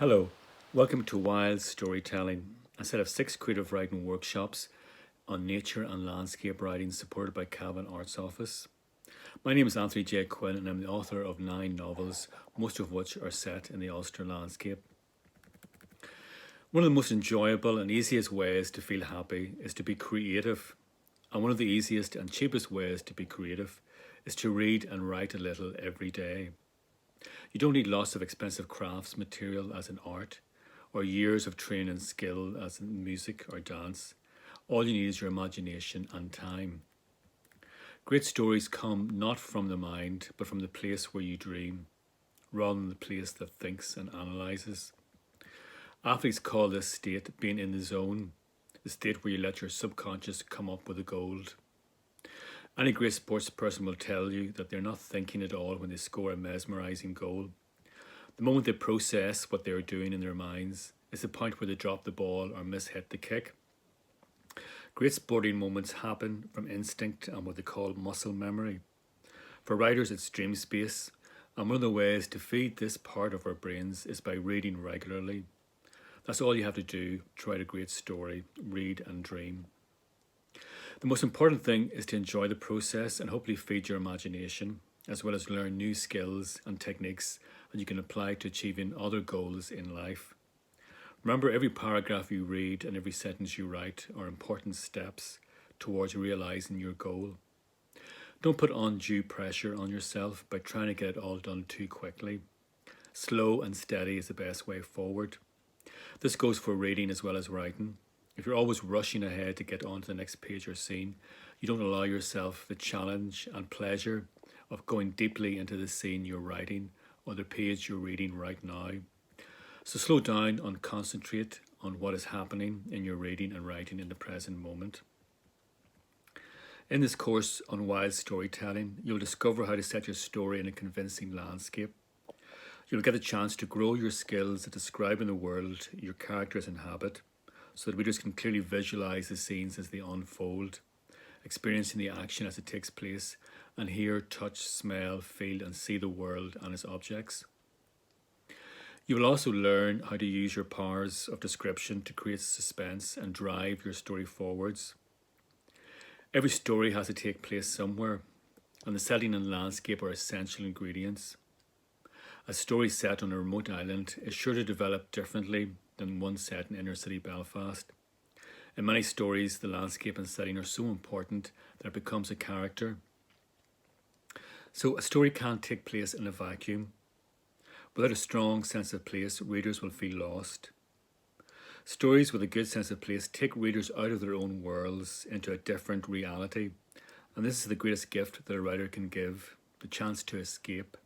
Hello, welcome to Wild Storytelling, a set of 6 creative writing workshops on nature and landscape writing supported by Cavan Arts Office. My name is Anthony J.Quinn and I'm the author of 9 novels, most of which are set in the Ulster landscape. One of the most enjoyable and easiest ways to feel happy is to be creative. And one of the easiest and cheapest ways to be creative is to read and write a little every day. You don't need lots of expensive crafts material as in art, or years of training and skill as in music or dance. All you need is your imagination and time. Great stories come not from the mind, but from the place where you dream, rather than the place that thinks and analyses. Athletes call this state being in the zone, the state where you let your subconscious come up with the gold. Any great sports person will tell you that they're not thinking at all when they score a mesmerising goal. The moment they process what they are doing in their minds is the point where they drop the ball or mishit the kick. Great sporting moments happen from instinct and what they call muscle memory. For writers, it's dream space, and one of the ways to feed this part of our brains is by reading regularly. That's all you have to do to write a great story: read and dream. The most important thing is to enjoy the process and hopefully feed your imagination, as well as learn new skills and techniques that you can apply to achieving other goals in life. Remember, every paragraph you read and every sentence you write are important steps towards realising your goal. Don't put undue pressure on yourself by trying to get it all done too quickly. Slow and steady is the best way forward. This goes for reading as well as writing. If you're always rushing ahead to get on to the next page or scene, you don't allow yourself the challenge and pleasure of going deeply into the scene you're writing or the page you're reading right now. So slow down and concentrate on what is happening in your reading and writing in the present moment. In this course on wild storytelling, you'll discover how to set your story in a convincing landscape. You'll get a chance to grow your skills at describing the world your characters inhabit, so that readers can clearly visualise the scenes as they unfold, experiencing the action as it takes place, and hear, touch, smell, feel, and see the world and its objects. You will also learn how to use your powers of description to create suspense and drive your story forwards. Every story has to take place somewhere, and the setting and landscape are essential ingredients. A story set on a remote island is sure to develop differently than one set in inner city Belfast. In many stories, the landscape and setting are so important that it becomes a character. So a story can't take place in a vacuum. Without a strong sense of place, readers will feel lost. Stories with a good sense of place take readers out of their own worlds into a different reality, and this is the greatest gift that a writer can give: the chance to escape.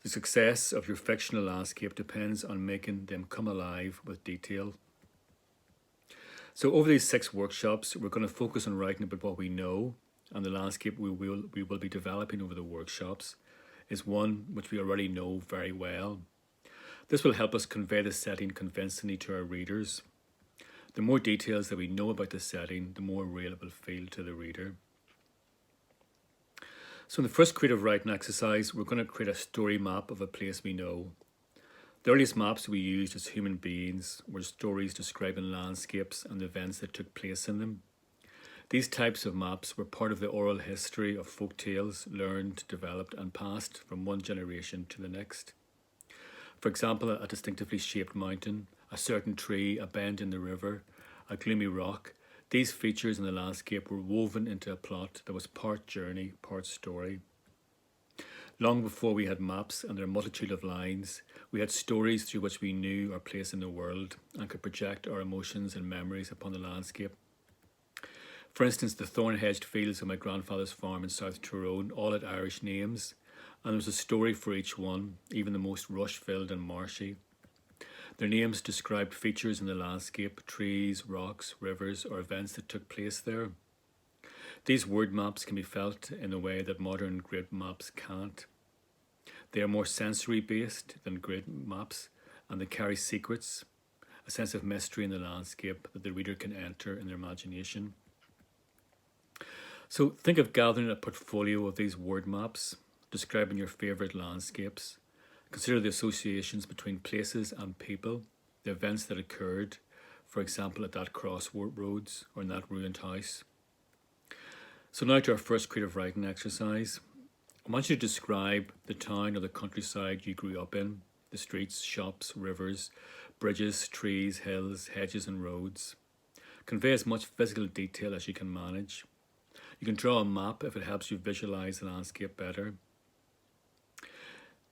The success of your fictional landscape depends on making them come alive with detail. So over these 6 workshops, we're going to focus on writing about what we know, and the landscape we will be developing over the workshops is one which we already know very well. This will help us convey the setting convincingly to our readers. The more details that we know about the setting, the more real it will feel to the reader. So in the first creative writing exercise, we're going to create a story map of a place we know. The earliest maps we used as human beings were stories describing landscapes and the events that took place in them. These types of maps were part of the oral history of folk tales, learned, developed and passed from one generation to the next. For example, a distinctively shaped mountain, a certain tree, a bend in the river, a gloomy rock. These features in the landscape were woven into a plot that was part journey, part story. Long before we had maps and their multitude of lines, we had stories through which we knew our place in the world and could project our emotions and memories upon the landscape. For instance, the thorn-hedged fields of my grandfather's farm in South Tyrone all had Irish names, and there was a story for each one, even the most rush-filled and marshy. Their names described features in the landscape: trees, rocks, rivers, or events that took place there. These word maps can be felt in a way that modern grid maps can't. They are more sensory based than grid maps, and they carry secrets, a sense of mystery in the landscape that the reader can enter in their imagination. So think of gathering a portfolio of these word maps, describing your favourite landscapes. Consider the associations between places and people, the events that occurred, for example, at that crossroads or in that ruined house. So now to our first creative writing exercise. I want you to describe the town or the countryside you grew up in, the streets, shops, rivers, bridges, trees, hills, hedges and roads. Convey as much physical detail as you can manage. You can draw a map if it helps you visualise the landscape better.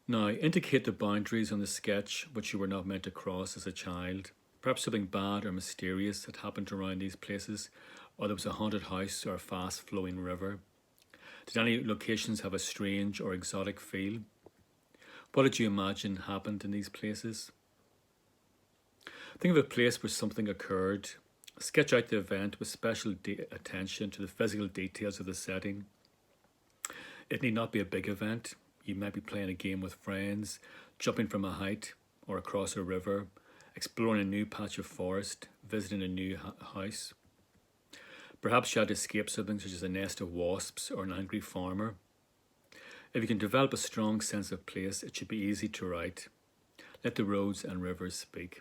Now, indicate the boundaries on the sketch which you were not meant to cross as a child. Perhaps something bad or mysterious had happened around these places, or there was a haunted house or a fast-flowing river. Did any locations have a strange or exotic feel? What did you imagine happened in these places? Think of a place where something occurred. Sketch out the event with special attention to the physical details of the setting. It need not be a big event. You might be playing a game with friends, jumping from a height or across a river, exploring a new patch of forest, visiting a new house. Perhaps you had to escape something such as a nest of wasps or an angry farmer. If you can develop a strong sense of place, it should be easy to write. Let the roads and rivers speak.